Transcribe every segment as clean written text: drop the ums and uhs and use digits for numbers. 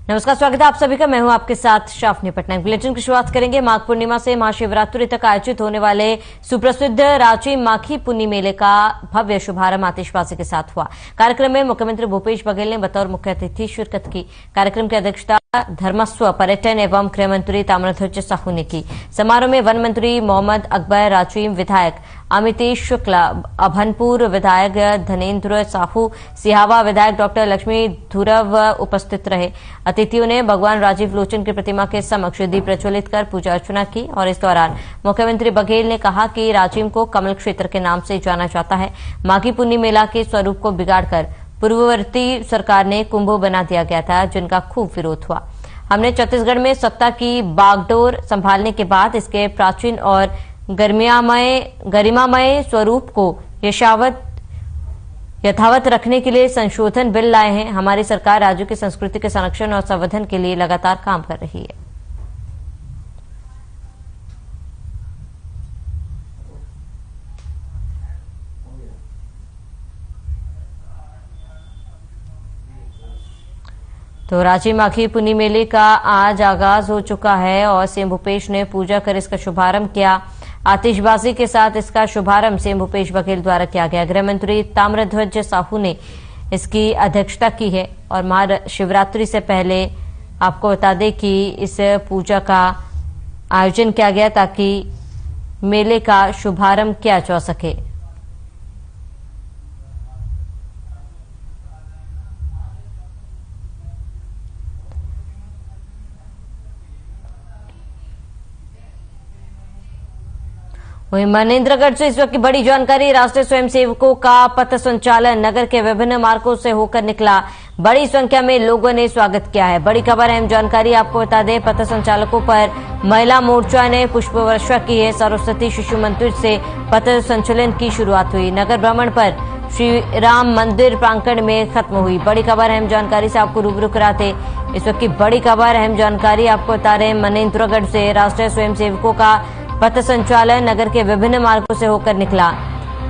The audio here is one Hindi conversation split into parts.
नमस्कार, स्वागत है आप सभी का। मैं हूं आपके साथ शाफनी पटनायक। बुलेटिन की शुरुआत करेंगे माघ पूर्णिमा से। महाशिवरात्रि तक आयोजित होने वाले सुप्रसिद्ध रांची माघी पुन्नी मेले का भव्य शुभारंभ आतिशबाजी के साथ हुआ। कार्यक्रम में मुख्यमंत्री भूपेश बघेल ने बतौर मुख्य अतिथि शिरकत की। कार्यक्रम की अध्यक्षता धर्मस्व, पर्यटन एवं गृह मंत्री ताम्रध्वज साहू ने की। समारोह में वन मंत्री मोहम्मद अकबर, रांची विधायक अमितेश शुक्ला, अभनपुर विधायक धनेन्द्र साहू, सिहावा विधायक डॉक्टर लक्ष्मी धुरव उपस्थित रहे। अतिथियों ने भगवान राजीव लोचन की प्रतिमा के समक्ष दीप प्रज्वलित कर पूजा अर्चना की और इस दौरान मुख्यमंत्री बघेल ने कहा कि राजिम को कमल क्षेत्र के नाम से जाना जाता है। माघी पुन्नी मेला के स्वरूप को बिगाड़कर पूर्ववर्ती सरकार ने कुंभ बना दिया गया था, जिनका खूब विरोध हुआ। हमने छत्तीसगढ़ में सत्ता की बागडोर संभालने के बाद इसके प्राचीन और गरिमामय स्वरूप को यथावत रखने के लिए संशोधन बिल लाए हैं। हमारी सरकार राज्यों की संस्कृति के संरक्षण और संवर्धन के लिए लगातार काम कर रही है। तो रांची माघी पुन्नी मेले का आज आगाज हो चुका है और सीएम भूपेश ने पूजा कर इसका शुभारंभ किया। आतिशबाजी के साथ इसका शुभारंभ सीएम भूपेश बघेल द्वारा किया गया। गृह मंत्री ताम्रध्वज साहू ने इसकी अध्यक्षता की है और महाशिवरात्रि से पहले आपको बता दें कि इस पूजा का आयोजन किया गया ताकि मेले का शुभारंभ किया जा सके। वहीं मनेन्द्रगढ़ से इस वक्त की बड़ी जानकारी। राष्ट्रीय स्वयंसेवकों का पथ संचालन नगर के विभिन्न मार्गों से होकर निकला। बड़ी संख्या में लोगों ने स्वागत किया है। बड़ी खबर, अहम जानकारी आपको बता दें, पथ संचालकों पर महिला मोर्चा ने पुष्प वर्षा की है। सरस्वती शिशु मंदिर से पथ संचलन की शुरुआत हुई। नगर भ्रमण पर श्री राम मंदिर प्रांगण में खत्म हुई। बड़ी खबर, अहम जानकारी से आपको रूबरू कराते इस वक्त की बड़ी खबर, अहम जानकारी आपको बता रहे। मनेन्द्रगढ़ से राष्ट्रीय स्वयंसेवकों का पथ संचालन नगर के विभिन्न मार्गों से होकर निकला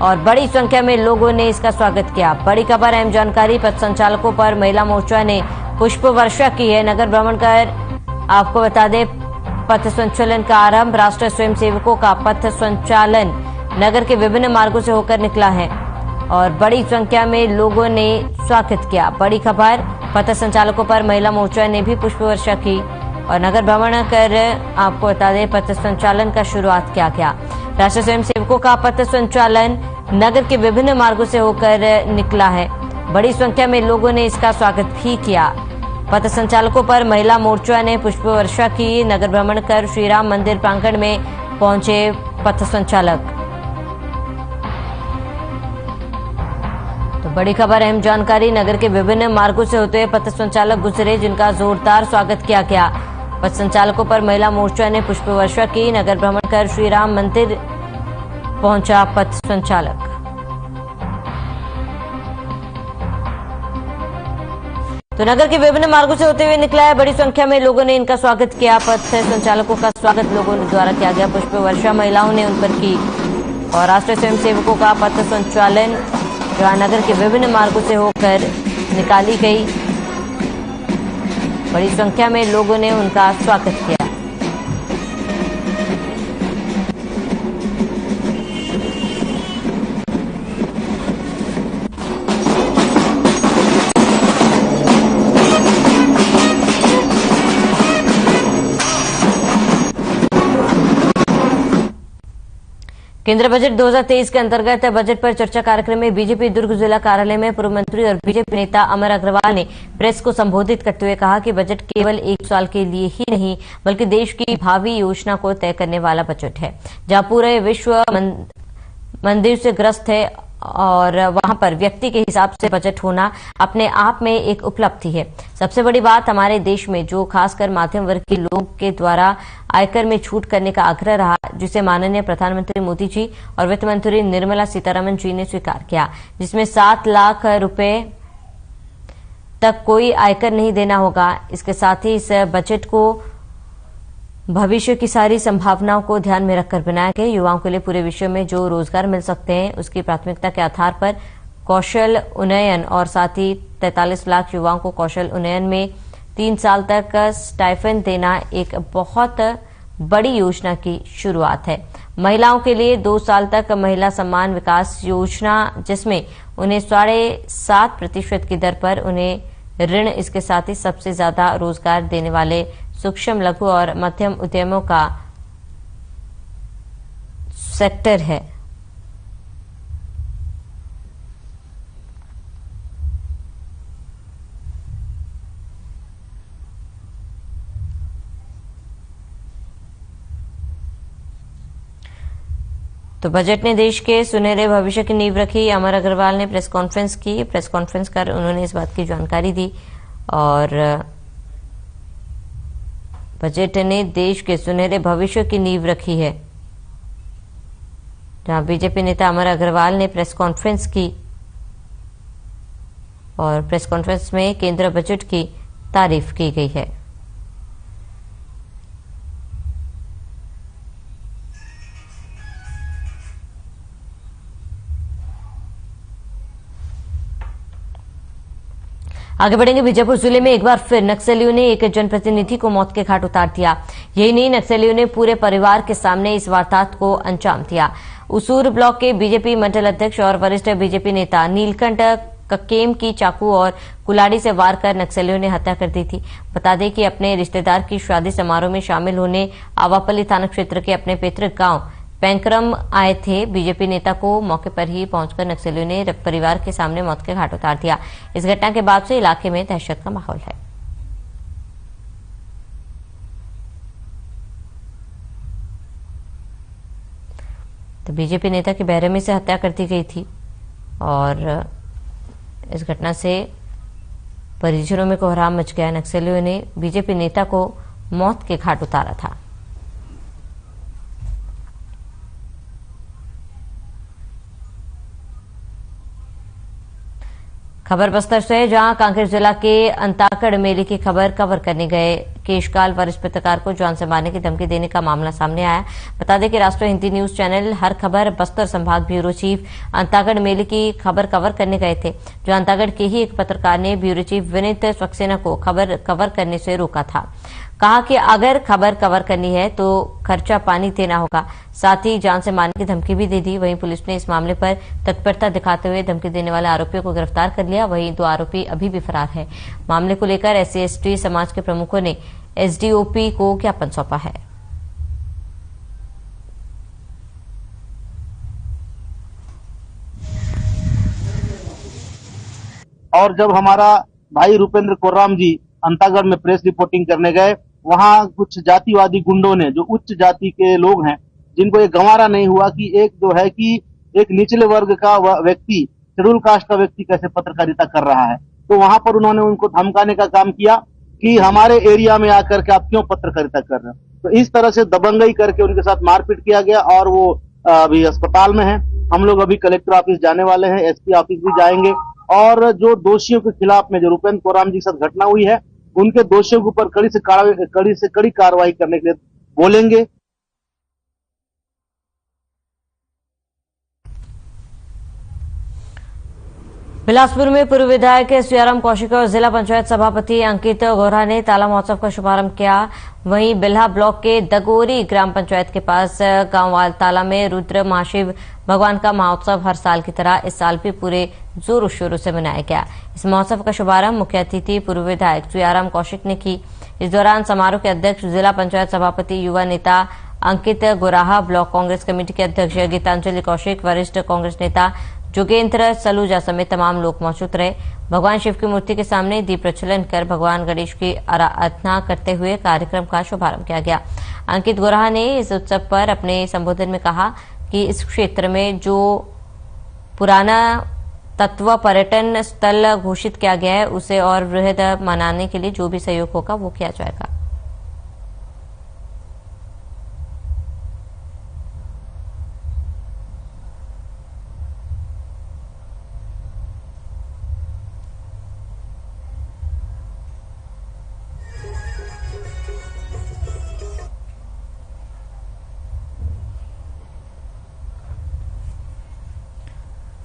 और बड़ी संख्या में लोगों ने इसका स्वागत किया। बड़ी खबर, अहम जानकारी, पथ संचालकों पर महिला मोर्चा ने पुष्प वर्षा की है। नगर भ्रमण कर आपको बता दें, पथ संचलन का आरंभ। राष्ट्रीय स्वयंसेवकों का पथ संचालन नगर के विभिन्न मार्गों से होकर निकला है और बड़ी संख्या में लोगों ने स्वागत किया। बड़ी खबर, पथ संचालकों पर महिला मोर्चा ने भी पुष्प वर्षा की और नगर भ्रमण कर आपको बता दें, पथ संचालन का शुरुआत किया गया। राष्ट्रीय स्वयंसेवकों का पथ संचालन नगर के विभिन्न मार्गों से होकर निकला है। बड़ी संख्या में लोगों ने इसका स्वागत भी किया। पथ संचालकों पर महिला मोर्चा ने पुष्प वर्षा की। नगर भ्रमण कर श्री राम मंदिर प्रांगण में पहुंचे पथ संचालक। तो बड़ी खबर, अहम जानकारी, नगर के विभिन्न मार्गों से होते हुए पथ संचालक गुजरे, जिनका जोरदार स्वागत किया गया। पथ संचालकों पर महिला मोर्चा ने पुष्प वर्षा की। नगर भ्रमण कर श्री राम मंदिर पहुंचा पथ संचालक। तो नगर के विभिन्न मार्गों से होते हुए निकला है। बड़ी संख्या में लोगों ने इनका स्वागत किया। पथ संचालकों का स्वागत लोगों द्वारा किया गया। पुष्प वर्षा महिलाओं ने उन पर की और राष्ट्रीय स्वयंसेवकों का पथ संचालन जहां नगर के विभिन्न मार्गों से होकर निकाली गई। बड़ी संख्या में लोगों ने उनका स्वागत किया। केंद्र बजट 2023 के अंतर्गत बजट पर चर्चा कार्यक्रम में बीजेपी दुर्ग जिला कार्यालय में पूर्व मंत्री और बीजेपी नेता अमर अग्रवाल ने प्रेस को संबोधित करते हुए कहा कि बजट केवल एक साल के लिए ही नहीं बल्कि देश की भावी योजना को तय करने वाला बजट है, जहां पूरे विश्व मंदिर से ग्रस्त है और वहां पर व्यक्ति के हिसाब से बजट होना अपने आप में एक उपलब्धि है। सबसे बड़ी बात हमारे देश में जो खासकर मध्यम वर्ग के लोग के द्वारा आयकर में छूट करने का आग्रह रहा, जिसे माननीय प्रधानमंत्री मोदी जी और वित्त मंत्री निर्मला सीतारमण जी ने स्वीकार किया, जिसमें 7 लाख रुपए तक कोई आयकर नहीं देना होगा। इसके साथ ही इस बजट को भविष्य की सारी संभावनाओं को ध्यान में रखकर बनाया गया। युवाओं के लिए पूरे विश्व में जो रोजगार मिल सकते हैं उसकी प्राथमिकता के आधार पर कौशल उन्नयन और साथ ही 43 लाख युवाओं को कौशल उन्नयन में 3 साल तक स्टाइफेंड देना एक बहुत बड़ी योजना की शुरुआत है। महिलाओं के लिए 2 साल तक महिला सम्मान विकास योजना, जिसमें उन्हें 7.5% की दर पर उन्हें ऋण, इसके साथ ही सबसे ज्यादा रोजगार देने वाले सूक्ष्म, लघु और मध्यम उद्यमों का सेक्टर है। तो बजट ने देश के सुनहरे भविष्य की नींव रखी। अमर अग्रवाल ने प्रेस कॉन्फ्रेंस की। प्रेस कॉन्फ्रेंस कर उन्होंने इस बात की जानकारी दी और बजट ने देश के सुनहरे भविष्य की नींव रखी है। जहां बीजेपी नेता अमर अग्रवाल ने प्रेस कॉन्फ्रेंस की और प्रेस कॉन्फ्रेंस में केंद्र बजट की तारीफ की गई है। आगे बढ़ेंगे। बीजापुर जिले में एक बार फिर नक्सलियों ने एक जनप्रतिनिधि को मौत के घाट उतार दिया। यही नहीं, नक्सलियों ने पूरे परिवार के सामने इस वारदात को अंजाम दिया। उसूर ब्लॉक के बीजेपी मंडल अध्यक्ष और वरिष्ठ बीजेपी नेता नीलकंठ कक्केम की चाकू और कुल्हाड़ी से वार कर नक्सलियों ने हत्या कर दी थी। बता दें कि अपने रिश्तेदार की शादी समारोह में शामिल होने आवापल्ली थाना क्षेत्र के अपने पैतृक गांव पैंकरम आए थे। बीजेपी नेता को मौके पर ही पहुंचकर नक्सलियों ने परिवार के सामने मौत के घाट उतार दिया। इस घटना के बाद से इलाके में दहशत का माहौल है। तो बीजेपी नेता की बेरहमी से हत्या कर दी गई थी और इस घटना से परिजनों में कोहराम मच गया। नक्सलियों ने बीजेपी नेता को मौत के घाट उतारा था। खबर बस्तर से, जहां कांकेर जिला के अंताकड़ मेले की खबर कवर करने गए केशकाल वरिष्ठ पत्रकार को जान से मारने की धमकी देने का मामला सामने आया। बता दें कि राष्ट्रीय हिंदी न्यूज चैनल हर खबर बस्तर संभाग ब्यूरो चीफ अंतागढ़ मेले की खबर कवर करने गए थे, जो अंतागढ़ के ही एक पत्रकार ने ब्यूरो चीफ विनीत सक्सेना को खबर कवर करने से रोका था। कहा कि अगर खबर कवर करनी है तो खर्चा पानी देना होगा। साथ ही जान से मारने की धमकी भी दे दी। वहीं पुलिस ने इस मामले पर तत्परता दिखाते हुए धमकी देने वाले आरोपियों को गिरफ्तार कर लिया। वहीं 2 आरोपी अभी भी फरार है। मामले को लेकर SC/ST समाज के प्रमुखों ने SDOP को ज्ञापन सौंपा है। और जब हमारा भाई रूपेंद्र कोर्राम जी अंतागढ़ में प्रेस रिपोर्टिंग करने गए, वहां कुछ जातिवादी गुंडों ने, जो उच्च जाति के लोग हैं, जिनको ये गंवारा नहीं हुआ कि एक जो है कि एक निचले वर्ग का व्यक्ति, शेड्यूल कास्ट का व्यक्ति कैसे पत्रकारिता कर रहा है, तो वहां पर उन्होंने उनको धमकाने का काम किया कि हमारे एरिया में आकर के आप क्यों पत्रकारिता कर रहे हो। तो इस तरह से दबंगई करके उनके साथ मारपीट किया गया और वो अभी अस्पताल में है। हम लोग अभी कलेक्टर ऑफिस जाने वाले हैं, SP ऑफिस भी जाएंगे और जो दोषियों के खिलाफ में, जो रूपेंद्र कोर्राम जी के साथ घटना हुई है, उनके दोषियों के ऊपर कड़ी कार्रवाई करने के लिए बोलेंगे। बिलासपुर में पूर्व विधायक सियाराम कौशिक और जिला पंचायत सभापति अंकित गोरा ने ताला महोत्सव का शुभारंभ किया। वहीं बिल्हा ब्लॉक के दगोरी ग्राम पंचायत के पास गांव ताला में रुद्र महाशिव भगवान का महोत्सव हर साल की तरह इस साल भी पूरे जोरों शोरों से मनाया गया। इस महोत्सव का शुभारंभ मुख्य अतिथि पूर्व विधायक सियाराम कौशिक ने की। इस दौरान समारोह के अध्यक्ष जिला पंचायत सभापति युवा नेता अंकित गोराहा, ब्लॉक कांग्रेस कमेटी के अध्यक्ष गीतांजलि कौशिक, वरिष्ठ कांग्रेस नेता जोगेंद्र सलूजा समेत तमाम लोग मौजूद रहे। भगवान शिव की मूर्ति के सामने दीप प्रज्वलन कर भगवान गणेश की आराधना करते हुए कार्यक्रम का शुभारंभ किया गया। अंकित गोराहा ने इस उत्सव पर अपने संबोधन में कहा कि इस क्षेत्र में जो पुराना तत्व पर्यटन स्थल घोषित किया गया है, उसे और वृहद मनाने के लिए जो भी सहयोग होगा वो किया जाएगा।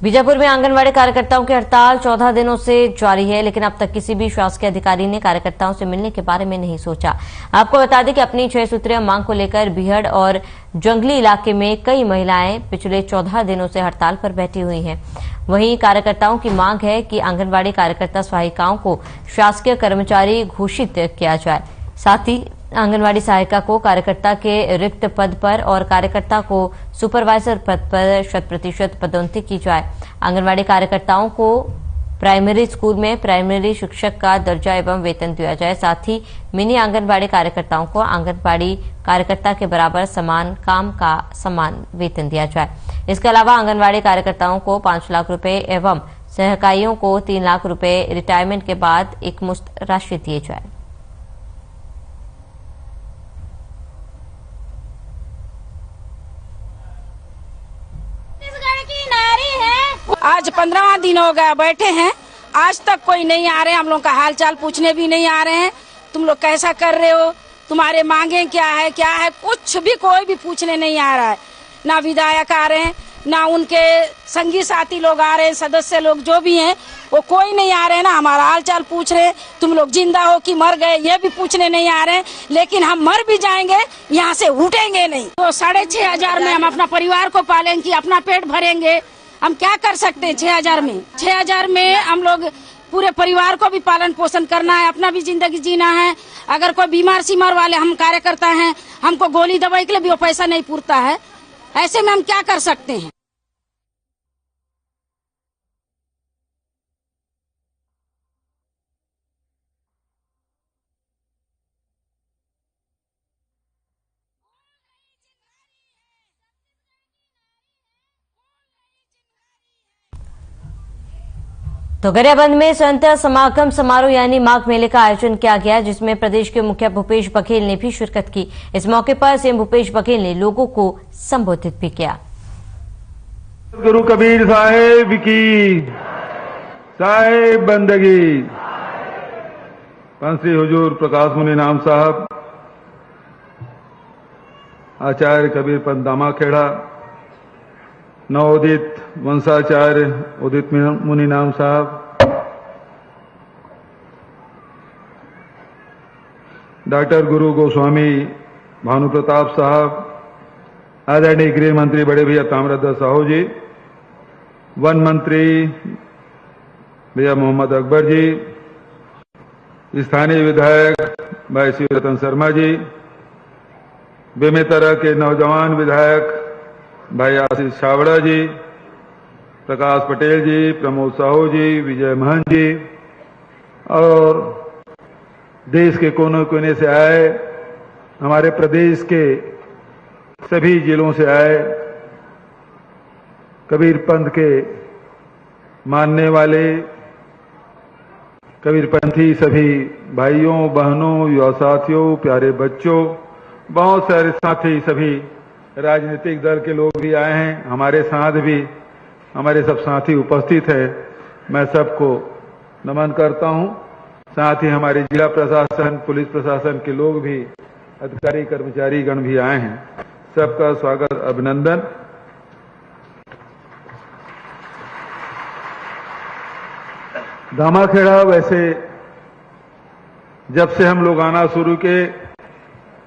बीजापुर में आंगनवाड़ी कार्यकर्ताओं की हड़ताल 14 दिनों से जारी है, लेकिन अब तक किसी भी शासकीय अधिकारी ने कार्यकर्ताओं से मिलने के बारे में नहीं सोचा। आपको बता दें कि अपनी 6 सूत्रीय मांग को लेकर बीहड़ और जंगली इलाके में कई महिलाएं पिछले 14 दिनों से हड़ताल पर बैठी हुई हैं। वहीं कार्यकर्ताओं की मांग है कि आंगनवाड़ी कार्यकर्ता सहायिकाओं को शासकीय कर्मचारी घोषित किया जाए, साथ ही आंगनवाड़ी सहायिका को कार्यकर्ता के रिक्त पद पर और कार्यकर्ता को सुपरवाइजर पद पर 100% पदोन्नति की जाए। आंगनवाड़ी कार्यकर्ताओं को प्राइमरी स्कूल में प्राइमरी शिक्षक का दर्जा एवं वेतन दिया जाए, साथ ही मिनी आंगनबाड़ी कार्यकर्ताओं को आंगनबाड़ी कार्यकर्ता के बराबर समान काम का समान वेतन दिया जाए। इसके अलावा आंगनबाड़ी कार्यकर्ताओं को 5 लाख रुपए एवं सहकारियों को 3 लाख रुपए रिटायरमेंट के बाद एकमुश्त राशि दिए जाए। आज 15वां दिन हो गया बैठे हैं, आज तक कोई नहीं आ रहे, हम लोग का हाल चाल पूछने भी नहीं आ रहे हैं। तुम लोग कैसा कर रहे हो, तुम्हारे मांगे क्या है, कुछ भी कोई भी पूछने नहीं आ रहा है। ना विधायक आ रहे हैं, ना उनके संगी साथी लोग आ रहे हैं, सदस्य लोग जो भी हैं वो कोई नहीं आ रहे हैं। ना हमारा हाल चाल पूछ रहे हैं, तुम लोग जिंदा हो कि मर गए ये भी पूछने नहीं आ रहे हैं। लेकिन हम मर भी जाएंगे, यहाँ से उठेंगे नहीं। तो 6,500 में हम अपना परिवार को पालेंगे, अपना पेट भरेंगे। हम क्या कर सकते हैं 6,000 में? 6,000 में हम लोग पूरे परिवार को भी पालन पोषण करना है, अपना भी जिंदगी जीना है। अगर कोई बीमार सीमार वाले हम कार्यकर्ता हैं, हमको गोली दवाई के लिए भी वो पैसा नहीं पूरता है। ऐसे में हम क्या कर सकते हैं? तो गरियाबंद में स्वतंत्रता समागम समारोह यानी माघ मेले का आयोजन किया गया, जिसमें प्रदेश के मुखिया भूपेश बघेल ने भी शिरकत की। इस मौके पर सीएम भूपेश बघेल ने लोगों को संबोधित भी किया। गुरु कबीर साहेब की साहेब बंदगी, पंथी हुजूर प्रकाश मुनि नाम साहब, आचार्य कबीर पंत दामाखेड़ा, नवोदित वंशाचार्य उदित मुनि नाम साहब, डॉक्टर गुरु गोस्वामी भानु प्रताप साहब, आदरणीय गृह मंत्री बड़े भैया ताम्रध्वज साहू जी, वन मंत्री भैया मोहम्मद अकबर जी, स्थानीय विधायक भाई श्री रतन शर्मा जी, बेमेतरा के नौजवान विधायक भाई आशीष छावड़ा जी, प्रकाश पटेल जी, प्रमोद साहू जी, विजय महन जी और देश के कोने कोने से आए, हमारे प्रदेश के सभी जिलों से आए कबीर पंथ के मानने वाले कबीरपंथी सभी भाइयों बहनों, युवा साथियों, प्यारे बच्चों, बहुत सारे साथी, सभी राजनीतिक दल के लोग भी आए हैं। हमारे साथ भी हमारे सब साथी उपस्थित है, मैं सबको नमन करता हूं। साथ ही हमारे जिला प्रशासन, पुलिस प्रशासन के लोग भी, अधिकारी कर्मचारी गण भी आए हैं। सबका स्वागत, अभिनंदन। दामाखेड़ा वैसे जब से हम लोग आना शुरू किए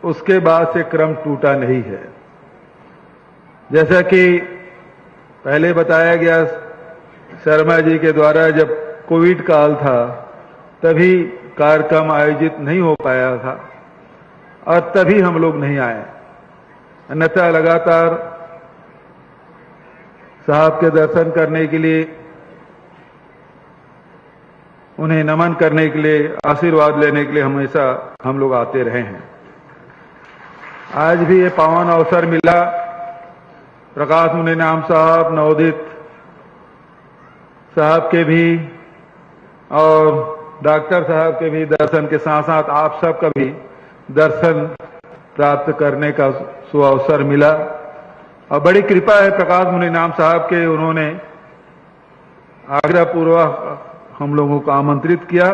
उसके बाद से क्रम टूटा नहीं है। जैसा कि पहले बताया गया शर्मा जी के द्वारा, जब कोविड काल था तभी कार्यक्रम आयोजित नहीं हो पाया था और तभी हम लोग नहीं आए, अन्यथा लगातार साहब के दर्शन करने के लिए, उन्हें नमन करने के लिए, आशीर्वाद लेने के लिए हमेशा हम लोग आते रहे हैं। आज भी ये पावन अवसर मिला, प्रकाश मुनि नाम साहब, नवोदित साहब के भी और डॉक्टर साहब के भी दर्शन के साथ साथ आप सबका भी दर्शन प्राप्त करने का सुअवसर मिला। और बड़ी कृपा है प्रकाश मुनि नाम साहब के, उन्होंने आग्रह पूर्वक हम लोगों को आमंत्रित किया,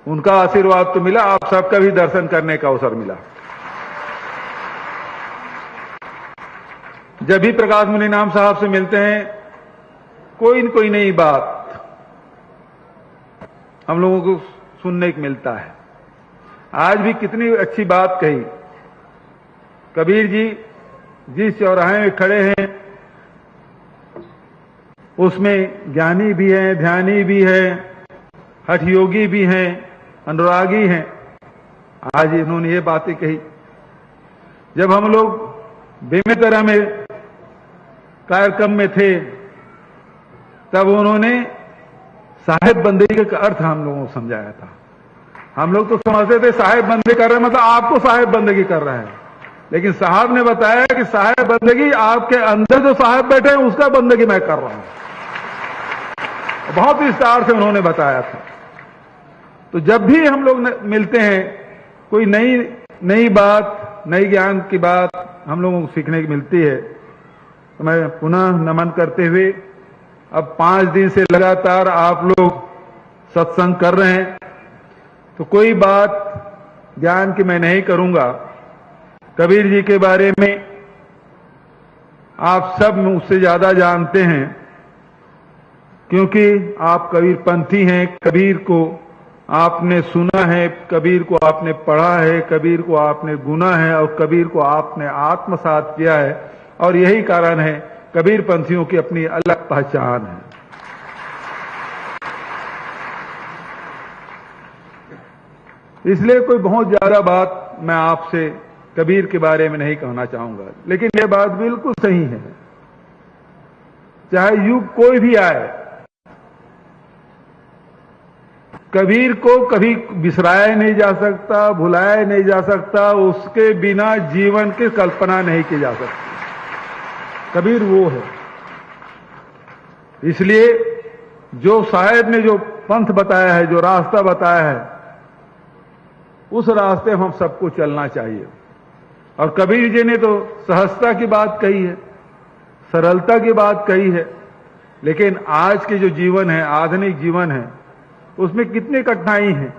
उनका आशीर्वाद तो मिला, आप सबका भी दर्शन करने का अवसर मिला। जब भी प्रकाश मुनि नाम साहब से मिलते हैं कोई न कोई नई बात हम लोगों को सुनने को मिलता है। आज भी कितनी अच्छी बात कही। कबीर जी जिस चौराहे में खड़े हैं उसमें ज्ञानी भी हैं, ध्यानी भी हैं, हठ योगी भी हैं, अनुरागी हैं। आज इन्होंने ये बातें कही। जब हम लोग बेमेतरा में कार्यक्रम में थे तब उन्होंने साहेब बंदगी का अर्थ हम लोगों को समझाया था। हम लोग तो समझते थे साहेब बंदगी कर रहे हैं मतलब आपको साहेब बंदगी कर रहे हैं, लेकिन साहब ने बताया कि साहेब बंदगी आपके अंदर जो साहेब बैठे हैं उसका बंदगी मैं कर रहा हूं। बहुत विस्तार से उन्होंने बताया था। तो जब भी हम लोग मिलते हैं कोई नई बात, नई ज्ञान की बात हम लोगों को सीखने की मिलती है। तो मैं पुनः नमन करते हुए अब 5 दिन से लगातार आप लोग सत्संग कर रहे हैं, तो कोई बात ज्ञान की मैं नहीं करूंगा। कबीर जी के बारे में आप सब मुझसे ज्यादा जानते हैं क्योंकि आप कबीर पंथी हैं। कबीर को आपने सुना है, कबीर को आपने पढ़ा है, कबीर को आपने गुना है और कबीर को आपने आत्मसात किया है। और यही कारण है कबीर पंथियों की अपनी अलग पहचान है। इसलिए कोई बहुत ज्यादा बात मैं आपसे कबीर के बारे में नहीं कहना चाहूंगा, लेकिन यह बात बिल्कुल सही है। चाहे युग कोई भी आए, कबीर को कभी बिसराया नहीं जा सकता, भुलाया नहीं जा सकता, उसके बिना जीवन की कल्पना नहीं की जा सकती। कबीर वो है। इसलिए जो साहेब ने जो पंथ बताया है, जो रास्ता बताया है, उस रास्ते हम सबको चलना चाहिए। और कबीर जी ने तो सहजता की बात कही है, सरलता की बात कही है, लेकिन आज के जो जीवन है, आधुनिक जीवन है, उसमें कितनी कठिनाई है,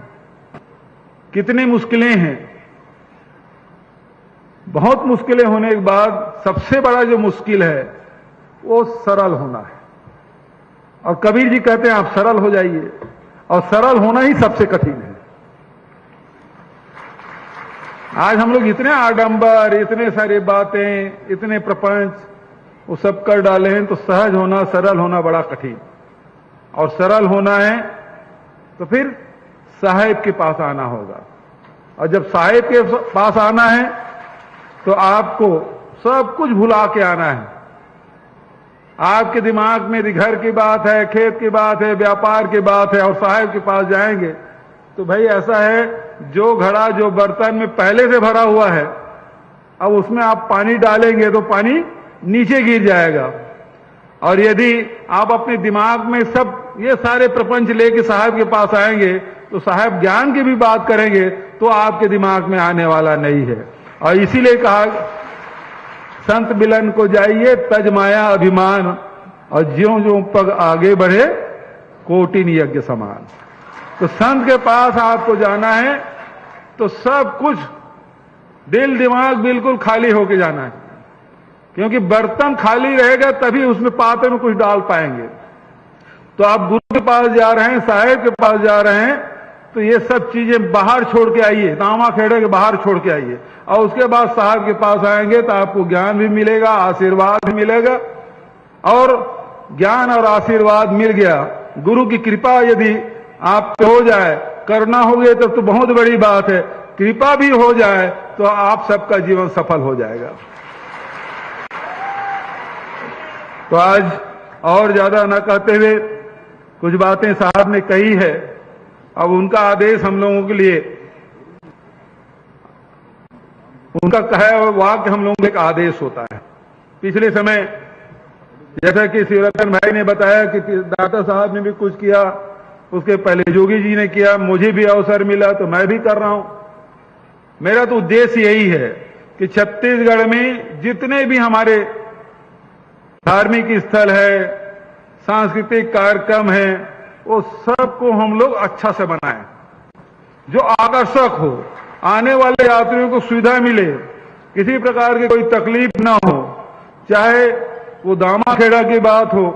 कितनी मुश्किलें हैं। बहुत मुश्किलें होने के बाद सबसे बड़ा जो मुश्किल है वो सरल होना है। और कबीर जी कहते हैं आप सरल हो जाइए, और सरल होना ही सबसे कठिन है। आज हम लोग इतने आडंबर, इतने सारी बातें, इतने प्रपंच वो सब कर डाले हैं, तो सहज होना, सरल होना बड़ा कठिन। और सरल होना है तो फिर साहेब के पास आना होगा। और जब साहेब के पास आना है तो आपको सब कुछ भुला के आना है। आपके दिमाग में घर की बात है, खेत की बात है, व्यापार की बात है, और साहेब के पास जाएंगे तो भाई ऐसा है, जो घड़ा जो बर्तन में पहले से भरा हुआ है, अब उसमें आप पानी डालेंगे तो पानी नीचे गिर जाएगा। और यदि आप अपने दिमाग में सब ये सारे प्रपंच लेके साहब के पास आएंगे तो साहब ज्ञान की भी बात करेंगे तो आपके दिमाग में आने वाला नहीं है। और इसीलिए कहा संत मिलन को जाइए तज माया अभिमान, और ज्यों ज्यों पग आगे बढ़े कोटिन यज्ञ समान। तो संत के पास आपको जाना है तो सब कुछ दिल दिमाग बिल्कुल खाली होके जाना है, क्योंकि बर्तन खाली रहेगा तभी उसमें पात्र में कुछ डाल पाएंगे। तो आप गुरु के पास जा रहे हैं, साहेब के पास जा रहे हैं, तो ये सब चीजें बाहर छोड़ के आइए, दामा खेड़े के बाहर छोड़ के आइए। और उसके बाद साहब के पास आएंगे तो आपको ज्ञान भी मिलेगा, आशीर्वाद भी मिलेगा। और ज्ञान और आशीर्वाद मिल गया, गुरु की कृपा यदि आप पे हो जाए, करना हो गया तब तो बहुत बड़ी बात है, कृपा भी हो जाए तो आप सबका जीवन सफल हो जाएगा। तो आज और ज्यादा न कहते हुए कुछ बातें साहब ने कही है, अब उनका आदेश हम लोगों के लिए, उनका कहा हुआ वाक्य हम लोगों का एक आदेश होता है। पिछले समय जैसा कि शिवरतन भाई ने बताया कि दाता साहब ने भी कुछ किया, उसके पहले जोगी जी ने किया, मुझे भी अवसर मिला तो मैं भी कर रहा हूं। मेरा तो उद्देश्य यही है कि छत्तीसगढ़ में जितने भी हमारे धार्मिक स्थल है, सांस्कृतिक कार्यक्रम है, वो सबको हम लोग अच्छा से बनाएं, जो आकर्षक हो, आने वाले यात्रियों को सुविधा मिले, किसी प्रकार की कोई तकलीफ ना हो, चाहे वो दामा खेड़ा की बात हो,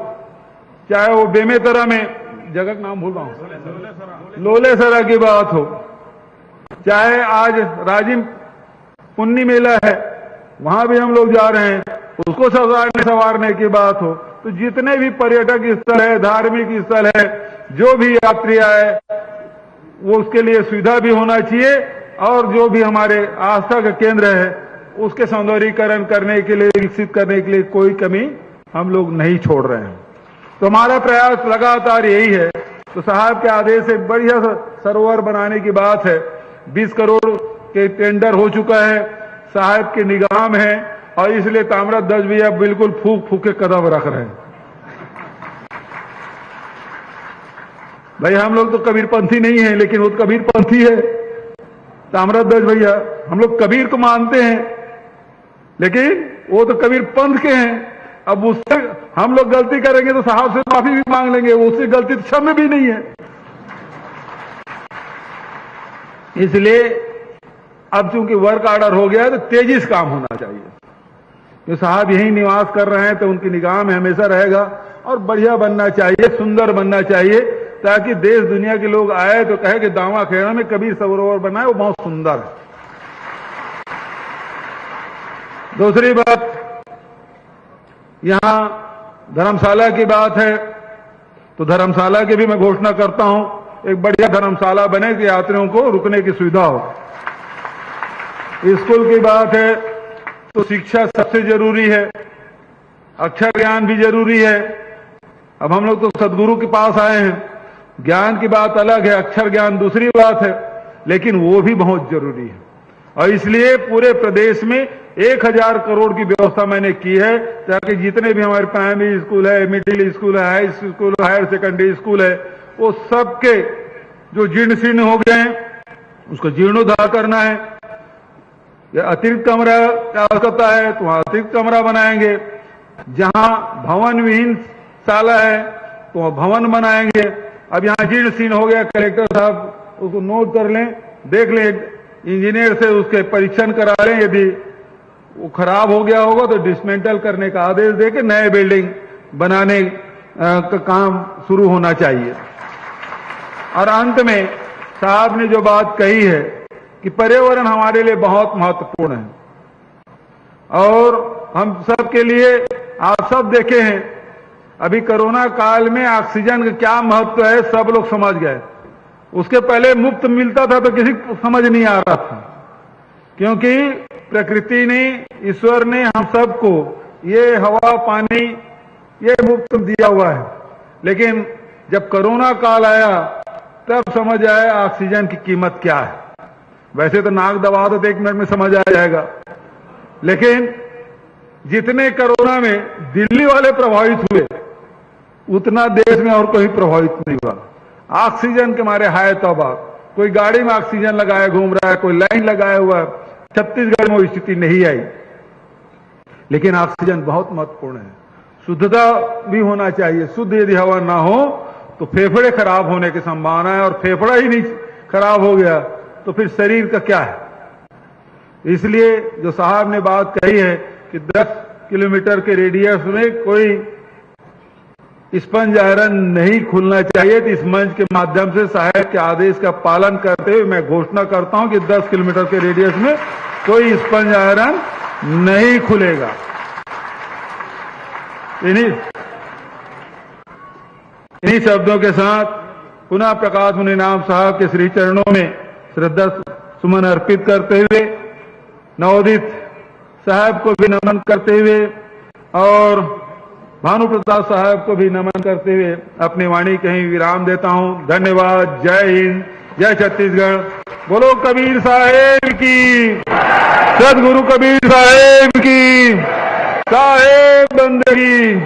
चाहे वो बेमेतरा में, जगह का नाम भूल रहा हूं, लोलेसरा की बात हो, चाहे आज राजिम पुन्नी मेला है, वहां भी हम लोग जा रहे हैं, उसको संवारने की बात हो, तो जितने भी पर्यटक स्थल है, धार्मिक स्थल है, जो भी यात्री आए वो उसके लिए सुविधा भी होना चाहिए, और जो भी हमारे आस्था का केंद्र है उसके सौंदर्यीकरण करने के लिए, विकसित करने के लिए कोई कमी हम लोग नहीं छोड़ रहे हैं। तो हमारा प्रयास लगातार यही है। तो साहब के आदेश से बढ़िया सरोवर बनाने की बात है, 20 करोड़ के टेंडर हो चुका है, साहब की निगाह में है, और इसलिए ताम्रध्वज भैया बिल्कुल फूक फूक के कदम रख रहे हैं। भाई हम लोग तो कबीरपंथी नहीं है, लेकिन वो कबीरपंथी है ताम्रध्वज भैया। हम लोग कबीर को मानते हैं, लेकिन वो तो कबीर पंथ के हैं। अब उससे हम लोग गलती करेंगे तो साहब से माफी भी मांग लेंगे, उससे गलती तो क्षम्य भी नहीं है। इसलिए अब चूंकि वर्क ऑर्डर हो गया है तो तेजी से काम होना चाहिए। जो साहब यहीं निवास कर रहे हैं तो उनकी निगाह में हमेशा रहेगा, और बढ़िया बनना चाहिए, सुंदर बनना चाहिए, ताकि देश दुनिया के लोग आए तो कहे कि दावा खेड़ा में कबीर सरोवर बना है, वो बहुत सुंदर है। दूसरी बात, यहां धर्मशाला की बात है, तो धर्मशाला की भी मैं घोषणा करता हूं, एक बढ़िया धर्मशाला बने कि यात्रियों को रुकने की सुविधा हो। स्कूल की बात है तो शिक्षा सबसे जरूरी है, अक्षर ज्ञान भी जरूरी है। अब हम लोग तो सदगुरु के पास आए हैं, ज्ञान की बात अलग है, अक्षर ज्ञान दूसरी बात है, लेकिन वो भी बहुत जरूरी है। और इसलिए पूरे प्रदेश में 1000 करोड़ की व्यवस्था मैंने की है, ताकि जितने भी हमारे प्राइमरी स्कूल है, मिडिल स्कूल है, high school, higher secondary school है, वो सबके जो जीर्ण शीर्ण हो गए हैं उसको जीर्णोद्धार करना है। या अतिरिक्त कमरा की आवश्यकता है तो वहां अतिरिक्त कमरा बनाएंगे, जहां भवन विहीन शाला है तो वहां भवन बनाएंगे। अब यहां जीर्ण शीर्ण हो गया, कलेक्टर साहब उसको नोट कर लें, देख लें, इंजीनियर से उसके परीक्षण करा लें, यदि वो खराब हो गया होगा तो डिसमेंटल करने का आदेश देके नए बिल्डिंग बनाने का काम शुरू होना चाहिए। और अंत में साहब ने जो बात कही है कि पर्यावरण हमारे लिए बहुत महत्वपूर्ण है, और हम सब के लिए, आप सब देखे हैं अभी कोरोना काल में ऑक्सीजन का क्या महत्व है, सब लोग समझ गए। उसके पहले मुफ्त मिलता था तो किसी को समझ नहीं आ रहा था, क्योंकि प्रकृति ने, ईश्वर ने हम सबको ये हवा पानी ये मुफ्त दिया हुआ है। लेकिन जब कोरोना काल आया तब समझ आया ऑक्सीजन की कीमत क्या है। वैसे तो नाक दबा दो तो 1 मिनट में समझ आ जाएगा, लेकिन जितने कोरोना में दिल्ली वाले प्रभावित हुए उतना देश में और कोई प्रभावित नहीं हुआ। ऑक्सीजन के मारे हाय तौबा, कोई गाड़ी में ऑक्सीजन लगाए घूम रहा है, कोई लाइन लगाया हुआ है। छत्तीसगढ़ में वो स्थिति नहीं आई, लेकिन ऑक्सीजन बहुत महत्वपूर्ण है। शुद्धता भी होना चाहिए, शुद्ध यदि हवा ना हो तो फेफड़े खराब होने की संभावना है, और फेफड़ा ही नहीं खराब हो गया तो फिर शरीर का क्या है। इसलिए जो साहब ने बात कही है कि 10 किलोमीटर के रेडियस में कोई स्पंज आयरन नहीं खुलना चाहिए, तो इस मंच के माध्यम से साहब के आदेश का पालन करते हुए मैं घोषणा करता हूं कि 10 किलोमीटर के रेडियस में कोई स्पंज आयरन नहीं खुलेगा। इन्हीं शब्दों के साथ पुनः प्रकाश मुनि नाम साहब के श्री चरणों में श्रद्धा सुमन अर्पित करते हुए, नवोदित साहब को भी नमन करते हुए और भानु प्रताप साहब को भी नमन करते हुए अपनी वाणी कहीं विराम देता हूं। धन्यवाद। जय हिंद, जय छत्तीसगढ़। बोलो कबीर साहेब की, सदगुरु कबीर साहेब की, साहेब बंदगी।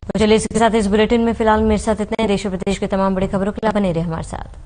तो चलिए इसके साथ इस बुलेटिन में फिलहाल मेरे साथ इतने। देश और प्रदेश के तमाम बड़ी खबरों के लिए बने रहे हमारे साथ।